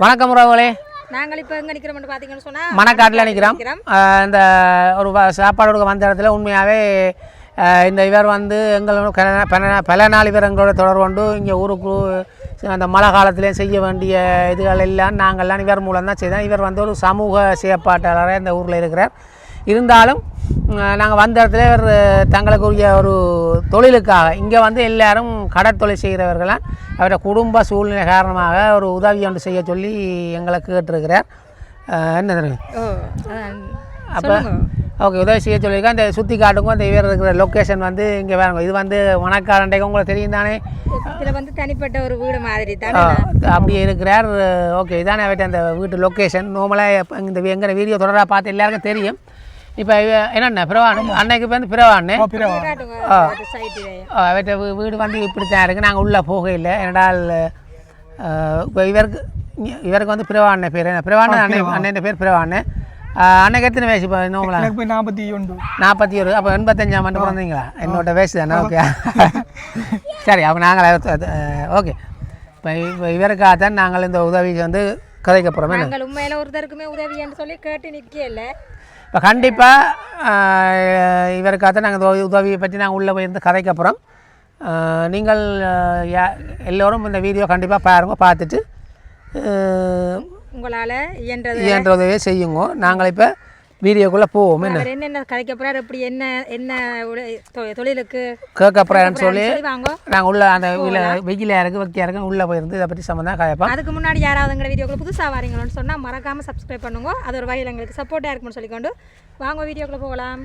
வணக்கம் உறவுகளே. நாங்கள் இப்போ எங்கே நிற்கிறோம்னு பார்த்தீங்கன்னு சொன்னால் மணக்காட்டில் நிற்கிறோம். இந்த ஒரு சாப்பாடு கொடுக்க வந்த இடத்துல உண்மையாகவே இந்த இவர் வந்து எங்களோட பல நாள் இவர் எங்களோட தொடர்பு கொண்டு இங்கே ஊருக்கு அந்த மழை காலத்திலே செய்ய வேண்டிய இதுகள் எல்லாம் நாங்கள்லாம் இவர் மூலம் தான் செய்தோம். இவர் வந்து ஒரு சமூக செயற்பாட்டாளராக இந்த ஊரில் இருக்கிறார். இருந்தாலும் நாங்கள் வந்த இடத்துல இவர் தங்களுக்குரிய ஒரு தொழிலுக்காக இங்கே வந்து எல்லாரும் கடற்தொழில் செய்கிறவர்களாம் அவருடைய குடும்ப சூழ்நிலை காரணமாக ஒரு உதவி ஒன்று செய்ய சொல்லி எங்களை கேட்டிருக்கிறார். என்ன தெரியும் அப்போ ஓகே உதவி செய்ய சொல்லியிருக்கேன். அந்த சுற்றி காட்டுங்க. அந்த இவர் இருக்கிற லொக்கேஷன் வந்து இங்கே வேறுங்க. இது வந்து மணக்காரண்டைக்கு உங்களுக்கு தெரியும் தானே. இதில் வந்து தனிப்பட்ட ஒரு வீடு மாதிரி தான் அப்படியே இருக்கிறார். ஓகே இதானே அவர்கிட்ட அந்த வீட்டு லொக்கேஷன். நார்மலாக இந்த எங்கள் வீடியோ தொடராக பார்த்து எல்லாருக்கும் தெரியும். இப்போ என்னென்ன பிரவான் அன்னைக்கு வந்து பிரவான்னு அவர்கிட்ட வீடு வந்து இப்படி தான் இருக்குது. நாங்கள் உள்ளே போகையில் என்னடால் இப்போ இவருக்கு வந்து பிரவாண்ண பேர் என்ன பிரவாண்ண அண்ணன் பேர் பிரவாண்ணு. அன்னைக்கு எத்தனை வயசு இப்போ நோங்களா 41 அப்போ 85 மட்டும் பிறந்தீங்களா? என்னோட வயசு தானே. ஓகே சரி அப்போ நாங்கள் ஓகே இப்போ இவருக்காகத்தான் நாங்கள் இந்த உதவி வந்து கதைக்க போகிறோம். நாங்கள் உண்மையில் ஒருத்தருக்குமே உதவின்னு சொல்லி கேட்டு நிற்கல. இப்போ கண்டிப்பாக இவருக்காக நாங்கள் உதவியை பற்றி நாங்கள் உள்ளே போயிருந்து கதைக்க போகிறோம். நீங்கள் எல்லோரும் இந்த வீடியோ கண்டிப்பாக பாருங்க. பார்த்துட்டு உங்களால் இயன்ற உதவியை செய்யுங்க. நாங்கள் இப்போ வீடியோக்குள்ளே போவோம். என்னென்ன கதைக்க போகிறார் அப்படி என்ன தொழிலுக்கு கேட்க போகிறாருன்னு சொல்லி நாங்கள் உள்ள அந்த வெயிலாக இருக்குது வெக்கையாக இருக்குது உள்ளே போயிருந்து இதை பற்றி சம்மந்தம் கதைப்போம். அதுக்கு முன்னாடி யாராவதுங்கிற வீடியோக்குள்ள புதுசாக வரீங்களோன்னு சொன்னால் மறக்காமல் சப்ஸ்கிரைப் பண்ணுங்க. அது ஒரு வகையில் எங்களுக்கு சப்போர்ட்டாக இருக்குன்னு சொல்லிக்கொண்டு வாங்க வீடியோக்குள்ளே போகலாம்.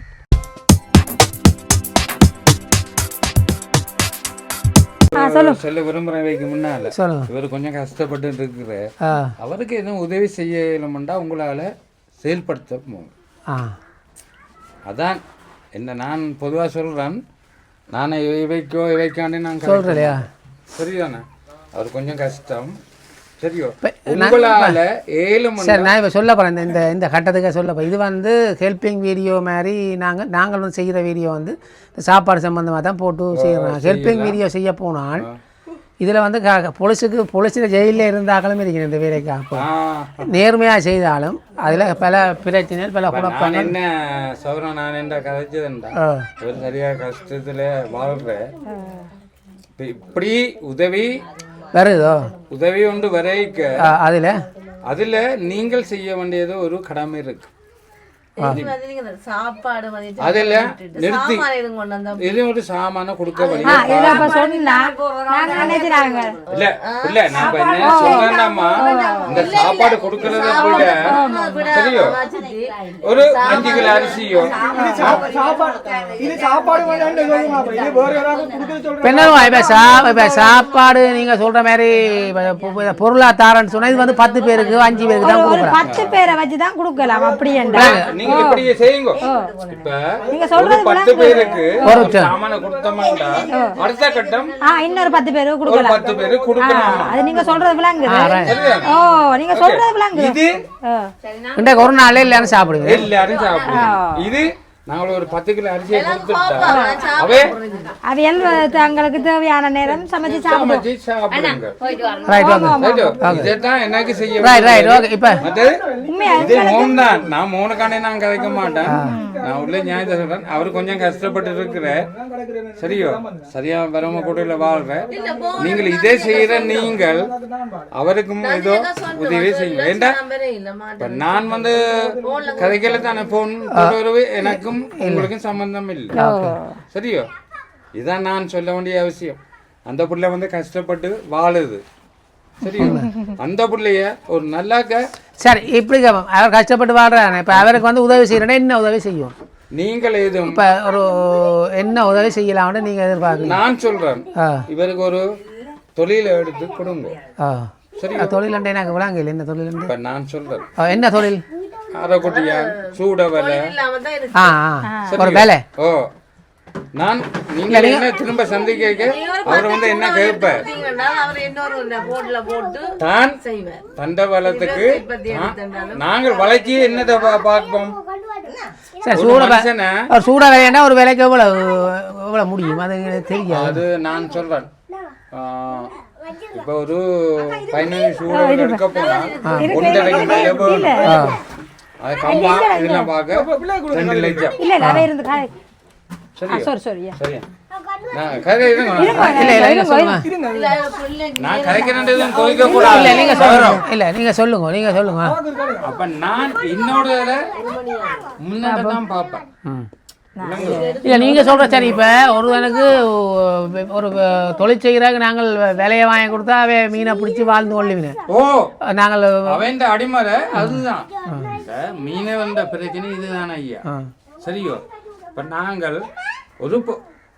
சொல்ல விரும்புறவைக்கு முன்னால இவர் கொஞ்சம் கஷ்டப்பட்டு இருக்கிற அவருக்கு எதுவும் உதவி செய்யணும்டா உங்களால செயல்படுத்த அதான் என்ன நான் பொதுவா சொல்றேன். நானே இவைக்காண்டி நான் சொல்றேன். சரிதானே? அவர் கொஞ்சம் கஷ்டம். சரியோ உங்களால 7 மணி சரி நான் இப்போ சொல்ல போகிறேன். இந்த கட்டத்துக்கு சொல்ல போகிறேன். இது வந்து ஹெல்பிங் வீடியோ மாதிரி நாங்கள் வந்து செய்கிற வீடியோ வந்து இந்த சாப்பாடு சம்மந்தமாக தான் போட்டு செய்கிறோம். ஹெல்பிங் வீடியோ செய்ய போனால் இதில் வந்து பொலிஸில் ஜெயிலில் இருந்தாக்களும் இருக்கிறேன். இந்த வேலைக்காக நேர்மையாக செய்தாலும் அதில் பல பிரச்சனைகள் பல குழப்பங்கள். என்ன சௌரம் நான் என்ன கதைச்சதுண்டா ஒரு சரியாக கஷ்டத்தில் வாழ்கிறேன். இப்படி உதவி வருதோ உதவி ஒன்று வரைக்க அதில் நீங்கள் செய்ய வேண்டியது ஒரு கடமை இருக்கு. அதில் நிறுத்தி இது ஒரு சாமான கொடுக்க இல்ல இல்ல நான் என்ன சொல்றேன்டாமா இந்த சாப்பாடு கொடுக்கறத விட சரியோ ஒரு 5 கிலோ அரிசியோ சாப்பாடு நீங்க சொல்ற மாதிரி பொருளாதாரன்னு சொன்னா இது வந்து 10 பேருக்கு 5 பேருக்கு தான் கொடுக்கலாம். 10 பேரை வச்சு தான் கொடுக்கலாம். அப்படி நீங்க இப்படியே செய்யுங்க. இப்ப நீங்க சொல்றது 10 பேருக்கு ஒரு சாமான கொடுத்தோம்னா அடுத்த கட்டம் இன்னொரு 10 பேருக்கு கொடுக்கலாம். 10 பேருக்கு கொடுக்கணும். அது நீங்க சொல்றது விளங்குது. நீங்க சொல்றது விளங்குது. இது இந்த ஒரு நாளே எல்லாரும் சாப்பிடுங்க. எல்லாரும் சாப்பிடுங்க. இது நாங்கள் ஒரு 10 கிலோ அரிசியை கொடுத்துட்டா அவையல் தங்களுக்கு தேவையான நேரம் சமைச்சு சாப்பிடுங்க. இதைத்தான் எனக்கு செய்ய நான் 3 காணே நான் கதைக்க மாட்டேன். நான் உள்ள நியாயத்தை சொல்றேன். அவரு கொஞ்சம் கஷ்டப்பட்டு இருக்கிற சரியோ சரியா வரம கூட்டையில வாழ்ற நீங்கள் இதே செய்யற நீங்கள் அவருக்கும் ஏதோ உதவி செய்யுங்க. ஏண்டா நான் வந்து கதைக்கல தானே போன் எனக்கும் உங்களுக்கும் சம்பந்தம் இல்லை. சரியோ இதான் நான் சொல்ல வேண்டிய அவசியம். அந்த புள்ள வந்து கஷ்டப்பட்டு வாழுது. சரியோ அந்த புள்ளைய ஒரு நல்லாக்க சரி இப்படி அவர் கஷ்டப்பட்டு வாழ்றாரு. இப்ப அவருக்கு வந்து உதவி செய்யறேன்னா என்ன உதவி செய்யும்? நீங்கள் எதுவும் இப்ப ஒரு என்ன உதவி செய்யலாம்னு நீங்க எதிர்பார்க்க நான் சொல்றேன். இவருக்கு ஒரு தொழிலை எடுத்து கொடுங்க. சரி தொழில் எனக்கு விளங்கல. என்ன தொழில்? இப்ப நான் சொல்றேன் என்ன தொழில்? அரைக்குட்டியா சூட வேலை ஒரு வேலை. ஓ நான் நீங்க என்ன திரும்ப சந்திக்க அவர் வந்து என்ன கேட்ப தான் தண்டவாளத்துக்கு நாங்கள் வளைச்சி என்னதை பார்ப்போம். சூட வேலைன்னா ஒரு வேலைக்கு எவ்வளவு முடியும் அது தெரியும். அது நான் சொல்றேன் இப்போ ஒரு 15 சூடு எடுக்க போனா 1.5 மேலே போகணும். அது கம்பா இதெல்லாம் பார்க்க 2 லட்சம். இல்ல இல்ல அவ இருந்து சரியா சரியா சரியா நான் கதை இருங்க. நான் கதைக்கிறேன் கோவிக்க கூடாது. இல்லை நீங்கள் சொல்லுங்க. இல்லை நீங்கள் சொல்லுங்க. அப்ப நான் என்னோட முன்னாடி தான் பார்ப்பேன். இல்லை நீங்கள் சொல்கிற சரி. இப்போ ஒருவனுக்கு ஒரு தொழில் செய்கிறாங்க, நாங்கள் விலையை வாங்கி கொடுத்தா அவன் மீனை பிடிச்சி வாழ்ந்து கொள்ளுவினேன். ஓ நாங்கள் அவன் அடிமறை அதுதான் மீனை வந்த பிரச்சனை இதுதானே ஐயா. சரியோ இப்போ நாங்கள்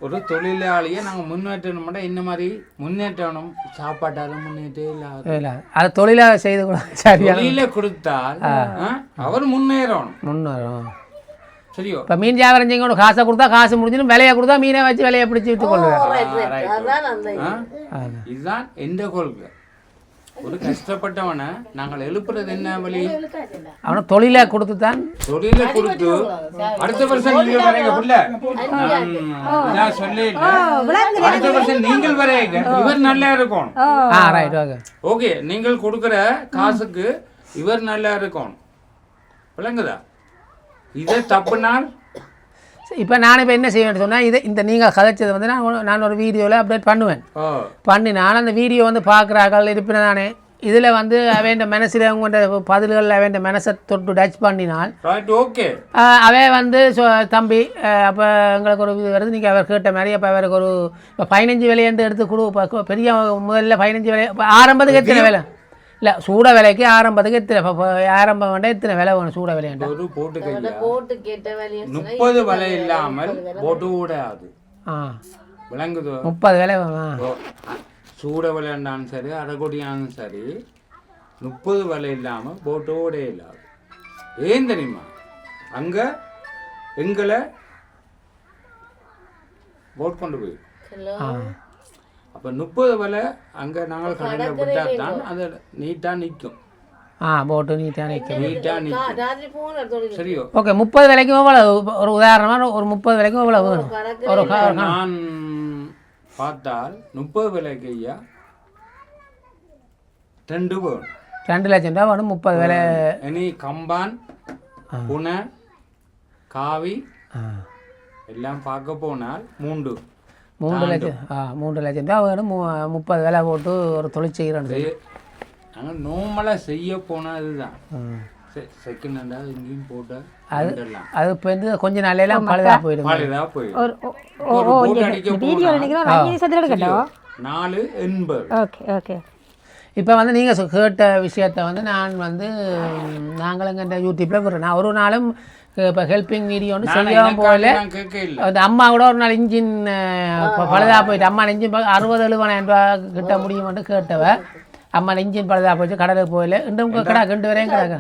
ஒரு தொழிலாளியை நாங்கள் முன்னேற்றணும்னா இந்த மாதிரி முன்னேற்றணும். சாப்பாட்டாலும் முன்னேற்றம் இல்லை, அது தொழிலாக செய்து கூட சரியா தொழில கொடுத்தால் அவர் முன்னேறும். சரியோ இப்போ மீன் வியாபாரம் செய்ய காசை கொடுத்தா காசு முடிஞ்சிடும், விலையை கொடுத்தா மீனை வச்சு விலையை பிடிச்சி விட்டு கொள்வேன். இதுதான் எந்த கொள்கை. ஒரு கஷ்டப்பட்டவனை நாங்கள் எழுப்புறது என்ன வழி? அவனை தொழிலை கொடுத்து தான் தொழிலை கொடுத்து அடுத்த வருஷம் நீங்கள் வரைங்க புள்ள நான் சொல்லி அடுத்த வருஷம் நீங்கள் வரைங்க இவர் நல்லா இருக்கணும். ரைட் ஓகே ஓகே நீங்கள் கொடுக்குற காசுக்கு இவர் நல்லா இருக்கணும். விளங்குதா? இதே தப்புனால் இப்போ நான் இப்போ என்ன செய்வேன்னு சொன்னால் இந்த நீங்கள் கதைச்சதை வந்து நான் ஒரு வீடியோவில் அப்டேட் பண்ணி நான் அந்த வீடியோ வந்து பார்க்குறாக்கள் இருப்பின தானே. இதில் வந்து அவன் மனசில் அவங்கள்ட்ட பதில்களில் அவன் மனசை தொட்டு டச் பண்ணினால் ஓகே அவன் வந்து தம்பி அப்போ எங்களுக்கு ஒரு இது வருது, நீங்கள் அவர் கேட்ட மாதிரி அப்போ அவருக்கு ஒரு இப்போ 15 விலையண்டு எடுத்து கொடு. பெரிய முதல்ல 15 விலை இப்போ ஆரம்பத்துக்கு எத்தனை விலை? இல்லை சூட விலைக்கு ஆரம்பத்துக்கு எத்தனை ஆரம்பம் வேண்டாம் எத்தனை விலை வேணும்? சூட விலையாண்டா ஒரு போட்டு கேட்ட 30 விலை இல்லாமல் போட்டு கூடாது. விளங்குதோ? 30 விலை வேணும். சூட விலைண்டாலும் சரி அரைக்கொடியானும் சரி 30 விலை இல்லாமல் போட்டோட இல்லாது. ஏன் தெரியுமா? அங்கே எங்களை போட் கொண்டு போய் அப்போ 30 விலை அங்கே நாங்கள் கடையில் விட்டால் தான் அது நீட்டாக நிற்கும். போட்டு நீட்டாக நிற்கும். சரியோ ஓகே 30 விலைக்கும் எவ்வளோ? ஒரு உதாரணமாக ஒரு 30 விலைக்கும் எவ்வளோ வேணும்? ஒரு நான் பார்த்தால் 30 விலைக்கு ஐயா 2 வேணும். 2 லட்சம் ரூபா வேணும் 30 விலை. இனி கம்பான் புனை காவி எல்லாம் பார்க்க போனால் 3 லட்சம் 3 லட்சம் ரூபா வேணும். 30 விலை போட்டு ஒரு தொழில் செய்கிறோம். நாங்கள் நார்மலாக செய்ய போனால் இதுதான் செகண்ட் ஹேண்டாக இங்கேயும் போட்டால் அது இப்போ வந்து கொஞ்சம் நாளையெல்லாம் பழுதாக போயிடும். 480. ஓகே இப்போ வந்து நீங்கள் கேட்ட விஷயத்த வந்து நான் வந்து நாங்களும் இந்த யூடியூப்பில் நான் ஒரு நாளும் இப்போ ஹெல்பிங் வீடியோன்னு செய்யாமல் போகல. அந்த அம்மா கூட ஒரு நாள் இன்ஜின் பழுதாக போயிட்டு அம்மா இன்ஜின் 60-70 ரூபா கிட்ட முடியும்னு கேட்டவ. அம்மா இன்ஜின் பழுதாக போயிட்டு கடலுக்கு போயில இன்னும் கடை 2 வரையும் கிடக்கு.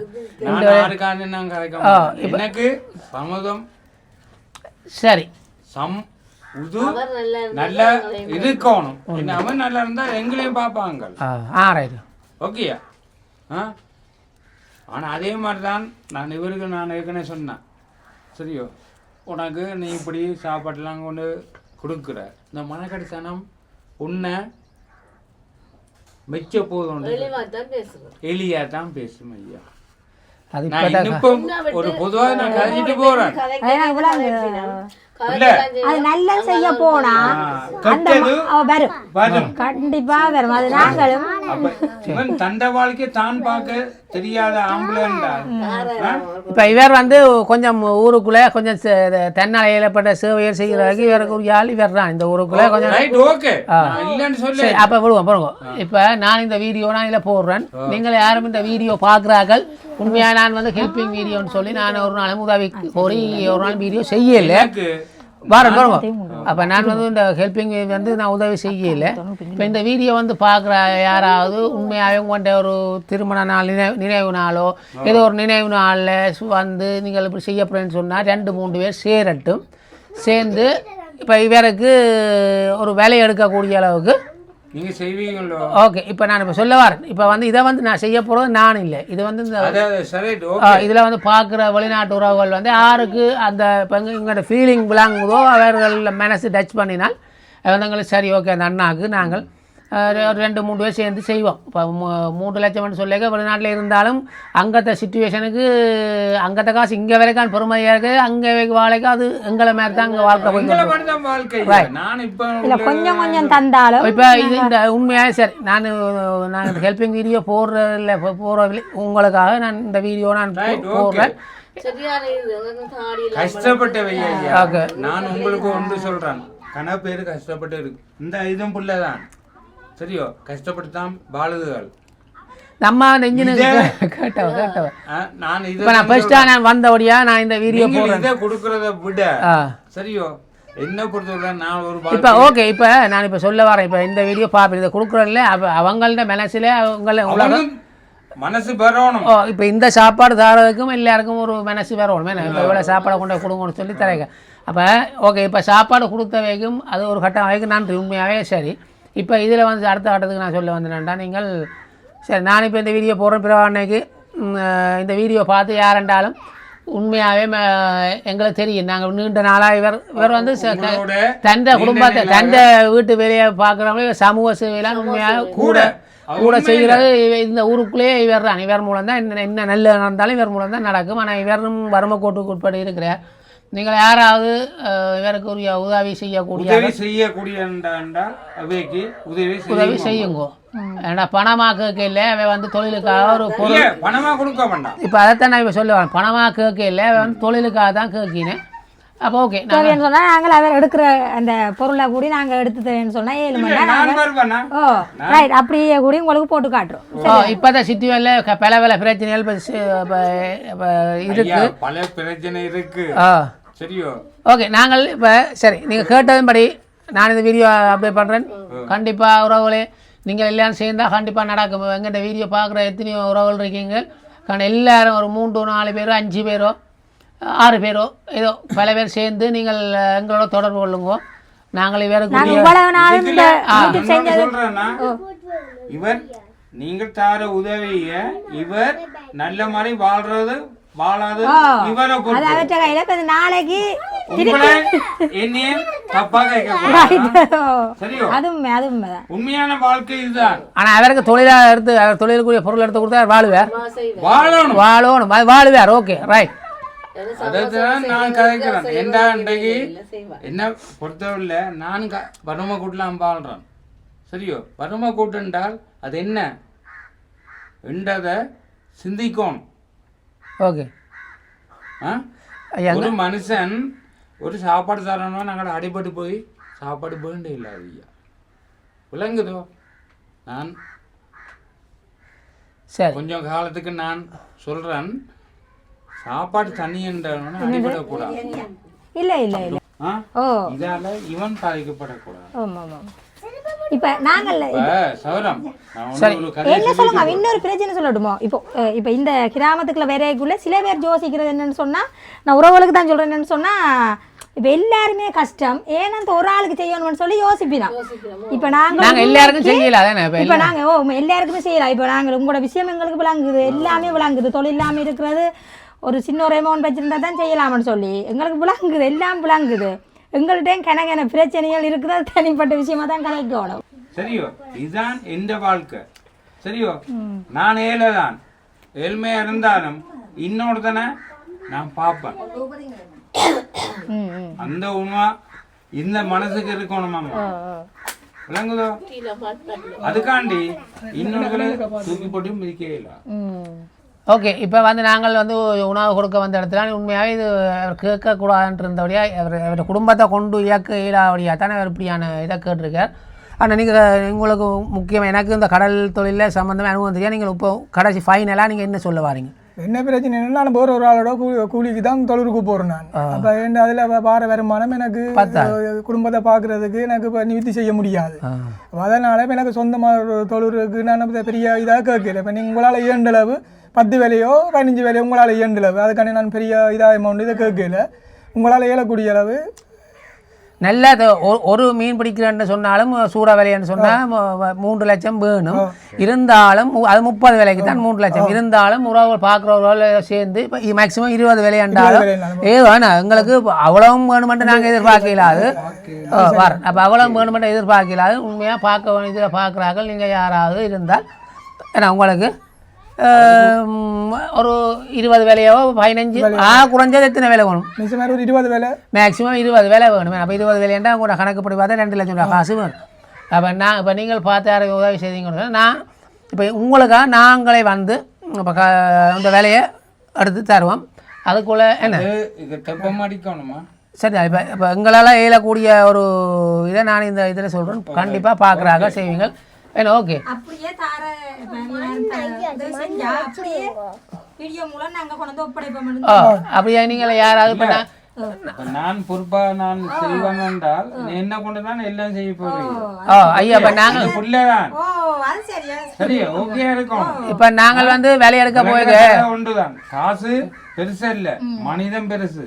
எனக்கு சம்மதம் சரி நல்லா இருக்கணும். அவன் நல்லா இருந்தா எங்களையும் பார்ப்பாங்க. ரைட் ஓகேயா? ஆனால் அதே மாதிரி தான் நான் இவருக்கு நான் ஏற்கனவே சொன்னேன். சரியோ உனக்கு நீ இப்படி சாப்பாட்டெல்லாம் கொண்டு கொடுக்குற இந்த மனக்கடித்தனம் உன்னை மெச்ச போதும் எளியா தான் பேசும் ஐயா. ஒரு பொதுவாக நான் கழிச்சிட்டு போறேன். அது நல்லா செய்ய போனா வரும் கண்டிப்பா வரும். அது நாங்களும் தண்ட வாழ்க்கை தான் பார்க்க தெரியாத ஆம்பளைண்டா. இப்ப இவர் வந்து கொஞ்சம் ஊருக்குள்ள கொஞ்சம் தன்னால் இயலப்பட்ட சேவையை செய்கிறதுக்கு இவருக்கு ஒரு ஆள் இவர் தான் இந்த ஊருக்குள்ள கொஞ்சம். அப்ப விடுவோம் பாருங்க. இப்ப நான் இந்த வீடியோ நான் இதில் போடுறேன். நீங்கள் யாரும் இந்த வீடியோ பார்க்குறார்கள் உண்மையாக நான் வந்து ஹெல்பிங் வீடியோன்னு சொல்லி நான் ஒரு நாளும் உதவி கோரி ஒரு நாள் வீடியோ செய்யலை. வரேன் பாருங்க. அப்போ நான் வந்து இந்த ஹெல்பிங் வந்து நான் உதவி செய்யலை. இப்போ இந்த வீடியோ வந்து பார்க்குற யாராவது உண்மையாகவே உங்கள்கிட்ட ஒரு திருமண நாள் நினைவு நாளோ ஏதோ ஒரு நினைவு நாளில் வந்து நீங்கள் இப்படி செய்ய போகிறேன்னு சொன்னால் 2-3 பேர் சேரட்டும். சேர்ந்து இப்போ இவருக்கு ஒரு வேலை எடுக்கக்கூடிய அளவுக்கு நீங்கள் செய்வீங்களோ? ஓகே. இப்போ நான் இப்போ சொல்ல வரேன். இப்போ வந்து இதை வந்து நான் செய்ய போகிறது நான் இல்லை. இது வந்து இந்த இதில் வந்து பார்க்குற வெளிநாட்டு உறவுகள் வந்து யாருக்கு அந்த இப்போ எங்களோட ஃபீலிங் விளங்குதோ அவர்கள் மனசு டச் பண்ணினால் வந்து எங்களுக்கு சரி ஓகே அந்த அண்ணாவுக்கு நாங்கள் ஒரு 2-3 பேர் சேர்ந்து செய்வோம். இப்போ 3 லட்சம்னு சொல்லிக்க வெளிநாட்டில் இருந்தாலும் அங்கத்த சிச்சுவேஷனுக்கு அங்கத்த காசு இங்கே வரைக்கும் பெருமதியாக இருக்குது. அங்கே வாழைக்கு அது எங்களை மாதிரி தான் அங்கே வாழ்க்கை கொஞ்சம் கொஞ்சம் தந்தாலும் இப்போ இது இந்த உண்மையாக சரி நான் இந்த ஹெல்பிங் வீடியோ போடுறதில்ல உங்களுக்காக நான் இந்த வீடியோ நான் போடுறேன். கஷ்டப்பட்டவையா நான் உங்களுக்கு ஒன்று சொல்றேன். கன பேரு கஷ்டப்பட்டு இருக்கு. இந்த இதுவும் புள்ளதான் சரியோ கஷ்டப்பட்டு தான் வாழுதுகள். நம்ம நான் வந்தபடியா நான் இந்த வீடியோ இதை கொடுக்கறத விட சரியோ என்ன பொறுத்தவரை நான் ஒரு இப்போ ஓகே இப்போ நான் இப்போ சொல்ல வரேன். இப்போ இந்த வீடியோ பார்ப்பேன் இதை கொடுக்குறோம்ல அவங்கள்ட்ட மனசுல அவங்கள மனசு வரணும். இப்போ இந்த சாப்பாடு தரதுக்கும் எல்லாருக்கும் ஒரு மனசு வரணும். இப்போ இவ்வளோ சாப்பாடை கொண்டு கொடுங்கன்னு சொல்லி தரேங்க. அப்போ ஓகே இப்போ சாப்பாடு கொடுத்த வரைக்கும் அது ஒரு கட்டம் வரைக்கும் நான் உண்மையாகவே சரி. இப்போ இதில் வந்து அடுத்த கட்டத்துக்கு நான் சொல்ல வந்தேன்டா நீங்கள் சரி நான் இப்போ இந்த வீடியோ போடுறேன். பிறகு அன்னைக்கு இந்த வீடியோ பார்த்து யாரெண்டாலும் உண்மையாகவே எங்களுக்கு தெரியும். நாங்கள் நீண்ட நாளாக இவர் வந்து தந்த குடும்பத்தை தந்த வீட்டு வேலையை பார்க்குறவங்களே சமூக சேவையெல்லாம் உண்மையாக கூட செய்கிறது இந்த ஊருக்குள்ளேயே இவர் தான். இவர் மூலம் தான் என்ன நல்ல நடந்தாலும் இவர் மூலம் தான் நடக்கும். ஆனால் இவரும் வறுமை கோட்டுக்கு உட்பட்டு இருக்கிறார். நீங்கள் யாராவது இவருக்கு ஒரு உதவி செய்யக்கூடிய உதவி செய்யுங்க. ஏன்னா பணமாக கேட்கல அவ வந்து தொழிலுக்காக ஒரு பொருள் பணமாக கொடுக்க வேண்டாம். இப்போ அதைத்தான் நான் இப்போ சொல்லுவேன். பணமாக கேட்கல அவ வந்து தொழிலுக்காக தான் கேட்கினேன். அப்போ ஓகே சொன்னா நாங்கள் அவர் எடுக்கிற அந்த பொருளை கூடி நாங்கள் எடுத்துட்டேன்னு சொன்னா 7 மணி நேரம் ரைட் அப்படியே கூடி உங்களுக்கு போட்டு காட்டுறோம். இப்போதான் சிட்டிவெல்ல பல பல பிரச்சனைகள் இருக்கு. பல பிரச்சனை இருக்கு சரியோ ஓகே நாங்கள் இப்போ சரி நீங்கள் கேட்டதுபடி நான் இந்த வீடியோ அப்டேட் பண்ணுறேன். கண்டிப்பாக உறவுகளே நீங்கள் எல்லாம் சேர்ந்தால் கண்டிப்பாக நடக்கும். எங்கிட்ட வீடியோ பார்க்குற எத்தனையோ உறவுகள் இருக்கீங்க. காரணம் எல்லாரும் ஒரு 3-4 பேரோ 5 பேரோ 6 பேரோ ஏதோ பல பேர் சேர்ந்து நீங்கள் எங்களோட தொடர்பு கொள்ளுங்க. நாங்கள் இவர் நீங்கள் தார உதவிய இவர் நல்ல மாதிரி வாழ்றது வாழாது இவரை நாளைக்கு உண்மையான வாழ்க்கை இதுதான். ஆனா அவருக்கு தொழிலா எடுத்து தொழிலுக்குரிய பொருள் எடுத்து கொடுத்தா வாழுவார் வாழுவார். Okay right. அதான் நான் கதைக்கிறேன். ஏண்டா இன்றைக்கு என்ன பொறுத்தவரையில நான் வறுமை கூட்டலாம் வாழ்றேன் சரியோ. வறுமை கூட்டு என்றால் அது என்ன என்றதை சிந்திக்கணும். ஓகே ஒரு மனுஷன் ஒரு சாப்பாடு தரணும் நாங்கள் அடிபட்டு போய் சாப்பாடு வேண்டே இல்லை ஐயா விளங்குதோ. நான் சரி கொஞ்சம் காலத்துக்கு நான் சொல்றேன் சாப்பாடு தண்ணி என்றவன அடிபடக்கூடாது. இல்லை இல்லை இல்லை இதால இவன் பாதிக்கப்படக்கூடாது. இப்ப நாங்கள் என்ன சொல்லுங்க இன்னொரு பிரச்சனை சொல்லட்டுமோ. இப்போ இந்த கிராமத்துக்குள்ள வரைக்குள்ள சில பேர் யோசிக்கிறது என்னன்னு சொன்னா நான் உறவுகளுக்கு தான் சொல்றேன் என்னன்னு சொன்னா இப்ப எல்லாருமே கஷ்டம் ஏன்னா அந்த ஒரு ஆளுக்கு செய்யணும்னு சொல்லி யோசிப்பினான். இப்ப நாங்க எல்லாருக்கும் செய்யல இப்ப நாங்க எல்லாருக்குமே செய்யலாம். இப்ப நாங்க உங்களோட விஷயம் எங்களுக்கு விளங்குது எல்லாமே விளங்குது. தொழில் இல்லாம இருக்கிறது ஒரு சின்ன ஒரு அமௌண்ட் வச்சிருந்தா தான் செய்யலாம்னு சொல்லி எங்களுக்கு விளங்குது எல்லாம் விளங்குது. எங்கள்கிட்ட கணக்கான பிரச்சனைகள் இருக்கிறது தனிப்பட்ட விஷயமா தான் கணக்கணும் சரியோ. இதுதான் எந்த வாழ்க்கை சரியோ. நான் ஏழைதான் ஏழ்மையா இருந்தாலும் இன்னொருத்தனை நான் பார்ப்பேன். அந்த உண்மை இந்த மனசுக்கு இருக்கணுமா விளங்குதோ. அதுக்காண்டி இன்னொரு தூக்கி போட்டு மிதிக்கவே இல்லை. ஓகே இப்போ வந்து நாங்கள் வந்து உணவு கொடுக்க வந்த இடத்துல உண்மையாகவே இது அவர் கேட்கக்கூடாதுன்ட்டு இருந்தபடியாக அவரோட குடும்பத்தை கொண்டு இயக்க இயலாபடியாக தானே அவர் இப்படியான இதை கேட்டிருக்கார். ஆனால் நீங்கள் உங்களுக்கு முக்கியம் எனக்கு இந்த கடல் தொழிலில் சம்மந்தமாக அனுபவம் தெரியாது. நீங்கள் இப்போ கடைசி ஃபைனலாக நீங்கள் என்ன சொல்ல வாரீங்க? என்ன பிரச்சனை நான் போகிற ஒரு ஆளோட கூலிக்கு தான் தொழிலுக்கு போகிறேன் நான். அப்போ அதில் பார வருமானம் எனக்கு குடும்பத்தை பார்க்குறதுக்கு எனக்கு இப்போ நிவர்த்தி செய்ய முடியாது. அதனால் இப்போ எனக்கு சொந்தமாக ஒரு தொழிலுக்கு நான் பெரிய இதாக கேட்கல. இப்போ நீங்கள் உங்களால் இயண்டளவு 10 வேலையோ 15 வேலையோ உங்களால் இயண்டளவு அதுக்கான நான் பெரிய இதாக அமௌண்ட் இதை கேட்கல. உங்களால் இயலக்கூடிய அளவு நல்ல ஒரு மீன் பிடிக்கிறேன்னு சொன்னாலும் சூட விலைன்னு சொன்னால் 3 லட்சம் வேணும். இருந்தாலும் அது 30 விலைக்கு தான் 3 லட்சம். இருந்தாலும் உறவுகள் பார்க்குறவர்கள் சேர்ந்து இப்போ மேக்ஸிமம் 20 விலையாண்டாலும் வேணாம் எங்களுக்கு அவ்வளவும் வேணுமென்று நாங்கள் எதிர்பார்க்கலாது வர. அப்போ அவ்வளவு வேணுமென்று எதிர்பார்க்கலாது. உண்மையாக பார்க்க இதில் பார்க்குறார்கள் நீங்கள் யாராவது இருந்தால் ஏன்னா உங்களுக்கு ஒரு 20 விலையோ 15 குறைஞ்சது எத்தனை விலை வேணும்? ஒரு 20 விலை மேக்ஸிமம் 20 விலை வேணும். அப்போ 20 விலையாண்டா உங்களோட கணக்குப்படி பார்த்தா 2 லட்சம் ரூபா காசு வேணும். அப்போ நான் இப்போ நீங்கள் பார்த்து யாரும் உதவி செய்தீங்கன்னு நான் இப்போ உங்களுக்காக நாங்களே வந்து இப்போ இந்த விலையை எடுத்து தருவோம். அதுக்குள்ளே என்ன அடிக்கணுமா? சரி இப்போ எங்களால் இயலக்கூடிய ஒரு இதை நான் இந்த இதில் சொல்கிறேன். கண்டிப்பாக பார்க்குறாங்க செய்வீங்க. என்ன ஓகே அப்படியே தார செஞ்சா அப்படியே வீடியோ மூலம் நாங்க கொண்டு வந்து ஒப்படைப்போம். அப்படியே நீங்கள் யாராவது இப்போ நான் பொறுப்பா நான் செய்வேன் என்றால் என்ன கொண்டுதான் எல்லாம் செய்ய போறீங்க. ஐயா இப்போ நாங்கள் புள்ளதான் ஓ அது சரியா சரி ஓகே இருக்கும். இப்போ நாங்கள் வந்து வேலை எடுக்க போயிது ஒன்றுதான். காசு பெருசு இல்ல, மனிதம் பெருசு.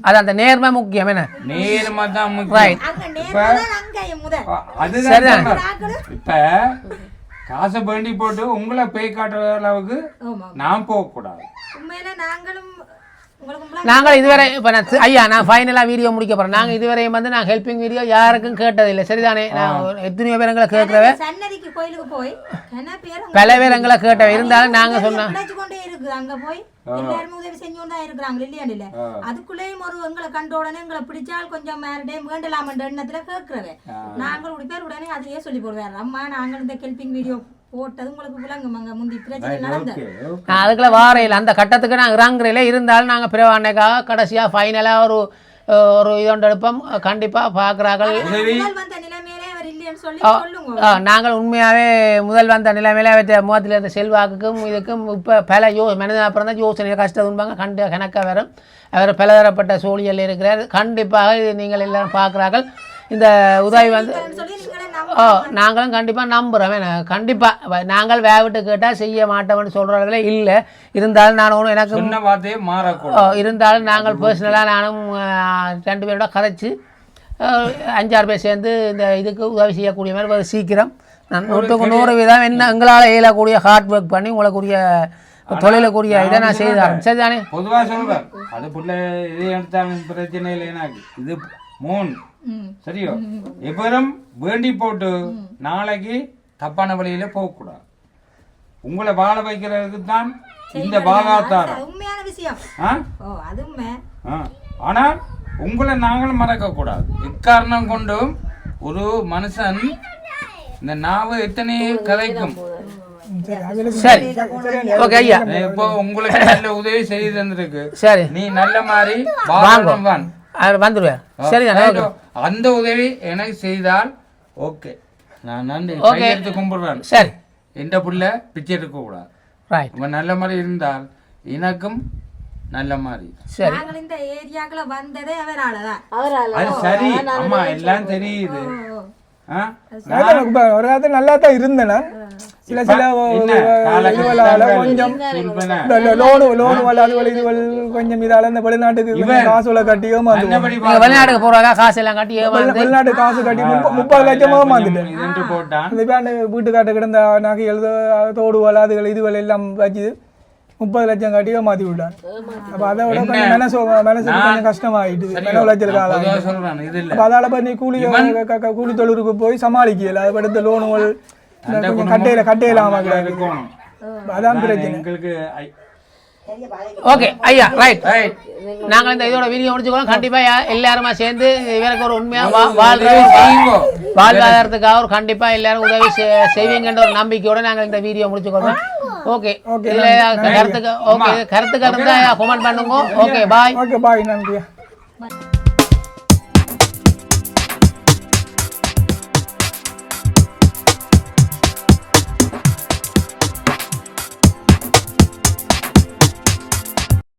அது அந்த நேர்மை முக்கியம். என்ன நேர்மை தான் முக்கியம். அதுதான் இப்ப காசை வேண்டி போட்டு உங்களை பேய் காட்டுற அளவுக்கு நான் போக கூடாது. நாங்கள் இதுவரை இப்போ ஐயா நான் ஃபைனலாக வீடியோ முடிக்க போகிறேன். நாங்கள் இதுவரையும் வந்து நான் ஹெல்பிங் வீடியோ யாருக்கும் கேட்டதில்லை. சரிதானே? நான் எத்தனையோ பேர் எங்களை கேட்கவே பல பேர் எங்களை கேட்டவை. இருந்தாலும் நாங்கள் சொன்னோம் அங்க போய் எல்லாரும் உதவி செஞ்சோண்டா இருக்கிறாங்க இல்லையா? அதுக்குள்ளேயும் ஒரு எங்களை கண்ட உடனே எங்களை பிடிச்சால் கொஞ்சம் மேரிடைம் வேண்டலாம் எண்ணத்துல கேட்கிறவே நாங்கள் பேர் உடனே அதையே சொல்லி போடுவார். அம்மா நாங்கள் இந்த ஹெல்பிங் வீடியோ போட்டது உங்களுக்கு விளங்குமாங்க முந்தி பிரச்சனை நடந்தது. நான் அதுக்குள்ள வாரையில் அந்த கட்டத்துக்கு நாங்கள் இறங்குறையில இருந்தாலும் நாங்கள் பிறவாண்டைக்காக கடைசியாக ஃபைனலாக ஒரு இதொண்டு எடுப்போம். கண்டிப்பாக பார்க்குறார்கள். நாங்கள் உண்மையாகவே முதல் வந்த நிலைமையில அவற்றை முகத்தில் இருந்த செல்வாக்குக்கும் இதுக்கும் இப்போ பல மனிதன் அப்புறம் தான் யோசனை கஷ்டம் உண்பாங்க. கணக்காக வரும். அவர் பலதரப்பட்ட சூழலில் இருக்கிறார். கண்டிப்பாக இது நீங்கள் எல்லாரும் பார்க்குறார்கள். இந்த உதவி வந்து நாங்களும் கண்டிப்பாக நம்புகிறோம். கண்டிப்பாக நாங்கள் வேவிட்டு கேட்டால் செய்ய மாட்டோம்னு சொல்கிறவர்களே இல்லை. இருந்தாலும் நான் ஒன்றும் எனக்கு இருந்தாலும் நாங்கள் பர்சனலாக நானும் 2 பேரோட கதைச்சு 5-6 பேர் சேர்ந்து இந்த இதுக்கு உதவி செய்யக்கூடிய மாதிரி சீக்கிரம் நான் 100% என்ன எங்களால் இயலக்கூடிய ஹார்ட் ஒர்க் பண்ணி உங்களுக்குரிய தொழிலுக்குரிய இதை நான் செய்தாரேன். சரிதானே? பொதுவாக சொல்கிறேன். அது பிள்ளை இது எடுத்தாலும் பிரச்சனை இல்லை. எனக்கு இது 3 சரியோ எவரும் வேண்டி போட்டு நாளைக்கு தப்பான வழியில போகக்கூடாது. உங்களை வாழ வைக்கிறதுக்கு தான் இந்த பாகாத்தாரம். உண்மையான விஷயம். ஆனால் உங்களை நாங்களும் மறக்க கூடாது. இக்காரணம் கொண்டும் ஒரு மனுஷன் இந்த நாவு எத்தனை கதைக்கும். சரி ஓகே ஐயா. இப்போ உங்களுக்கு நல்ல உதவி செய்து தந்திருக்கு. சரி நீ நல்ல மாதிரி வந்துடுவேன். சரி அந்த உதவி எனக்கு செய்தால் ஓகே. நான் நன்றி எடுத்து கும்பிடுறேன். சரி எந்த புள்ள பிச்சை எடுக்க கூடாது. இவன் நல்ல மாதிரி இருந்தால் எனக்கும் நல்ல மாதிரி. சரி இந்த ஏரியாக்குள்ள வந்ததே அவராலதான். அது சரி அம்மா எல்லாம் தெரியுது. ஒரு காலத்துல நல்லா தான் இருந்தேன். சில கொஞ்சம் லோனு கொஞ்சம் இதால இந்த வெளிநாட்டுக்கு காசு கட்டியோ வெளிநாட்டுக்கு போறாங்க. காசு எல்லாம் கட்டி வெளிநாட்டு காசு கட்டி 30 லட்சமா மாந்துட்டேன். வீட்டுக்காட்டு கிடந்த நகை எழுத தோடுவல் அதுகள் இதுகள் எல்லாம் வச்சு 30 லட்சம் கட்டியோ மாத்தி விட்டான். அப்ப அதை விட கொஞ்சம் மனசுக்கு கொஞ்சம் கஷ்டமாயிட்டு அதால நீ கூலி தொழிலுக்கு போய் சமாளிக்கல. அதை படுத்த லோனுகள் கட்டையிலாம அதான் பிரச்சனை. ஓகே ஐயா ரைட். நாங்கள் இந்த இதோட வீடியோ முடிச்சுக்கோம். கண்டிப்பா எல்லாருமா சேர்ந்து இவருக்கு ஒரு உண்மையா வாழ்வாதாரத்துக்காக ஒரு கண்டிப்பா எல்லாரும் உதவி செய்வீங்கன்ற ஒரு நம்பிக்கையோட நாங்கள் இந்த வீடியோ முடிச்சுக்கோம். ஓகே கருத்துக்கு இருந்தா கமெண்ட் பண்ணுங்க. Okay bye. நன்றி.